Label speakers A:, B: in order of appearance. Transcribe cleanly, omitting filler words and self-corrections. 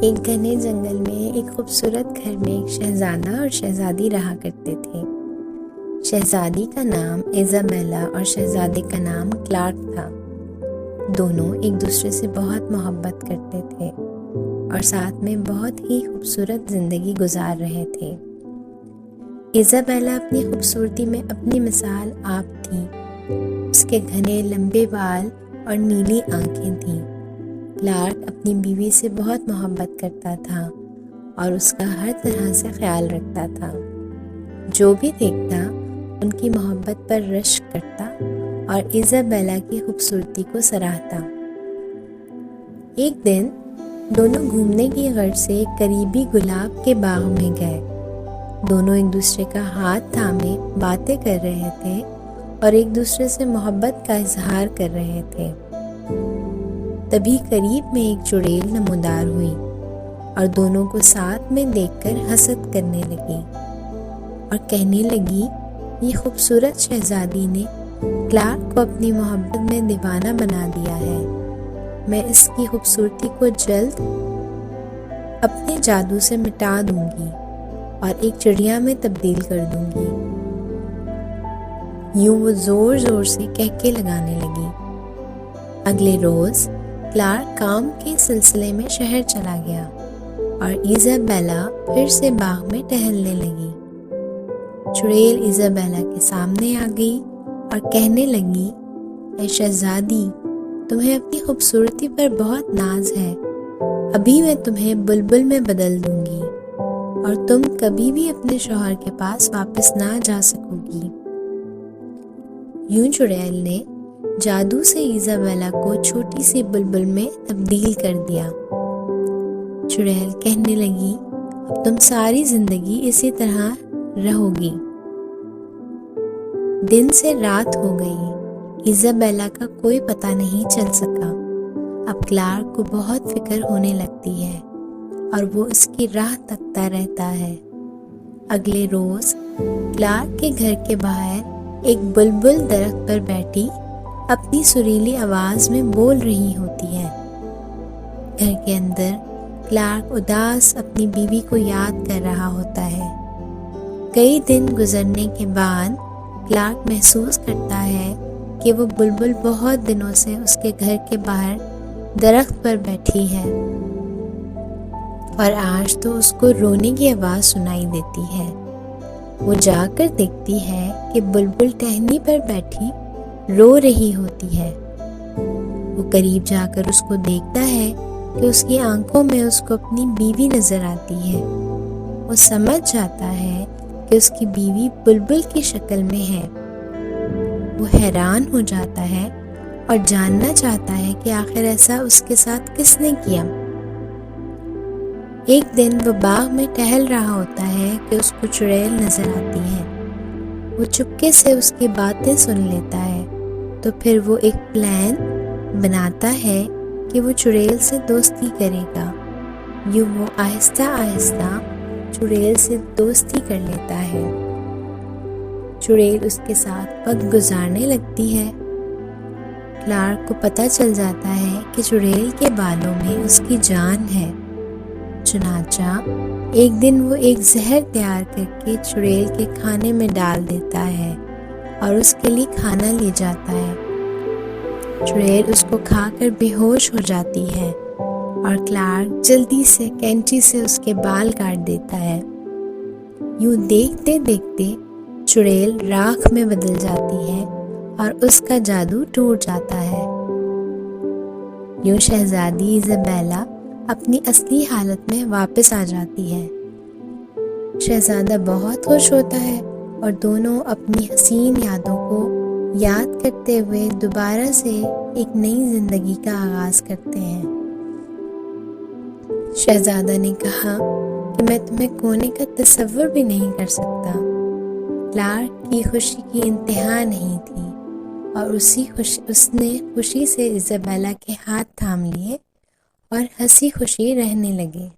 A: ایک گھنے جنگل میں ایک خوبصورت گھر میں ایک شہزادہ اور شہزادی رہا کرتے تھے۔ شہزادی کا نام ایزابیلا اور شہزادے کا نام کلارک تھا۔ دونوں ایک دوسرے سے بہت محبت کرتے تھے اور ساتھ میں بہت ہی خوبصورت زندگی گزار رہے تھے۔ ایزابیلا اپنی خوبصورتی میں اپنی مثال آپ تھی۔ اس کے گھنے لمبے بال اور نیلی آنکھیں تھیں۔ کلارک اپنی بیوی سے بہت محبت کرتا تھا اور اس کا ہر طرح سے خیال رکھتا تھا۔ جو بھی دیکھتا ان کی محبت پر رشک کرتا اور ایزابیلا کی خوبصورتی کو سراہتا۔ ایک دن دونوں گھومنے کی غرض سے قریبی گلاب کے باغ میں گئے۔ دونوں ایک دوسرے کا ہاتھ تھامے باتیں کر رہے تھے اور ایک دوسرے سے محبت کا اظہار کر رہے تھے۔ تبھی قریب میں ایک چڑیل نمودار ہوئی اور دونوں کو ساتھ میں دیکھ کر حسد کرنے لگی اور کہنے لگی، یہ خوبصورت شہزادی نے کلارک کو اپنی محبت میں دیوانہ بنا دیا ہے۔ میں اس کی خوبصورتی کو جلد اپنے جادو سے مٹا دوں گی اور ایک چڑیا میں تبدیل کر دوں گی۔ یوں وہ زور زور سے کہکے لگانے لگی۔ اگلے روز کلارک کام کے سلسلے میں شہر چلا گیا اور ایزابیلا پھر سے باغ میں ٹہلنے لگی۔ چڑیل ایزابیلا کے سامنے آ گئی اور کہنے لگی، اے شہزادی، تمہیں اپنی خوبصورتی پر بہت ناز ہے۔ ابھی میں تمہیں بلبل میں بدل دوں گی اور تم کبھی بھی اپنے شوہر کے پاس واپس نہ جا سکو گی۔ یوں چڑیل نے جادو سے ایزابیلا کو چھوٹی سی بلبل میں تبدیل کر دیا۔ چڑیل کہنے لگی، اب تم ساری زندگی اسی طرح رہو گی۔ دن سے رات ہو گئی، ایزابیلا کا کوئی پتہ نہیں چل سکا۔ اب کلارک کو بہت فکر ہونے لگتی ہے اور وہ اس کی راہ تکتا رہتا ہے۔ اگلے روز کلارک کے گھر کے باہر ایک بلبل درخت پر بیٹھی اپنی سریلی آواز میں بول رہی ہوتی ہے۔ گھر کے اندر کلارک اداس اپنی بیوی کو یاد کر رہا ہوتا ہے۔ کئی دن گزرنے کے بعد کلارک محسوس کرتا ہے کہ وہ بلبل بہت دنوں سے اس کے گھر کے باہر درخت پر بیٹھی ہے اور آج تو اس کو رونے کی آواز سنائی دیتی ہے۔ وہ جا کر دیکھتی ہے کہ بلبل ٹہنی پر بیٹھی رو رہی ہوتی ہے۔ وہ قریب جا کر اس کو دیکھتا ہے کہ اس کی آنکھوں میں اس کو اپنی بیوی نظر آتی ہے۔ وہ سمجھ جاتا ہے کہ اس کی بیوی بلبل کی شکل میں ہے۔ وہ حیران ہو جاتا ہے اور جاننا چاہتا ہے کہ آخر ایسا اس کے ساتھ کس نے کیا۔ ایک دن وہ باغ میں ٹہل رہا ہوتا ہے کہ اس کو چڑیل نظر آتی ہے۔ وہ چپکے سے اس کی باتیں سن لیتا ہے، تو پھر وہ ایک پلان بناتا ہے کہ وہ چڑیل سے دوستی کرے گا۔ یوں وہ آہستہ آہستہ چڑیل سے دوستی کر لیتا ہے۔ چڑیل اس کے ساتھ وقت گزارنے لگتی ہے۔ کلارک کو پتہ چل جاتا ہے کہ چڑیل کے بالوں میں اس کی جان ہے۔ چنانچہ ایک دن وہ ایک زہر تیار کر کے چڑیل کے کھانے میں ڈال دیتا ہے اور اس کے لیے کھانا لے جاتا ہے۔ چڑیل اس کو کھا کر بے ہوش ہو جاتی ہے اور کلارک جلدی سے کینچی سے اس کے بال کاٹ دیتا ہے۔ یوں دیکھتے دیکھتے چڑیل راکھ میں بدل جاتی ہے اور اس کا جادو ٹوٹ جاتا ہے۔ یوں شہزادی ایزابیلا اپنی اصلی حالت میں واپس آ جاتی ہے۔ شہزادہ بہت خوش ہوتا ہے اور دونوں اپنی حسین یادوں کو یاد کرتے ہوئے دوبارہ سے ایک نئی زندگی کا آغاز کرتے ہیں۔ شہزادہ نے کہا کہ میں تمہیں کھونے کا تصور بھی نہیں کر سکتا۔ کلارک کی خوشی کی انتہا نہیں تھی اور اس نے خوشی سے ایزابیلا کے ہاتھ تھام لیے اور ہنسی خوشی رہنے لگے۔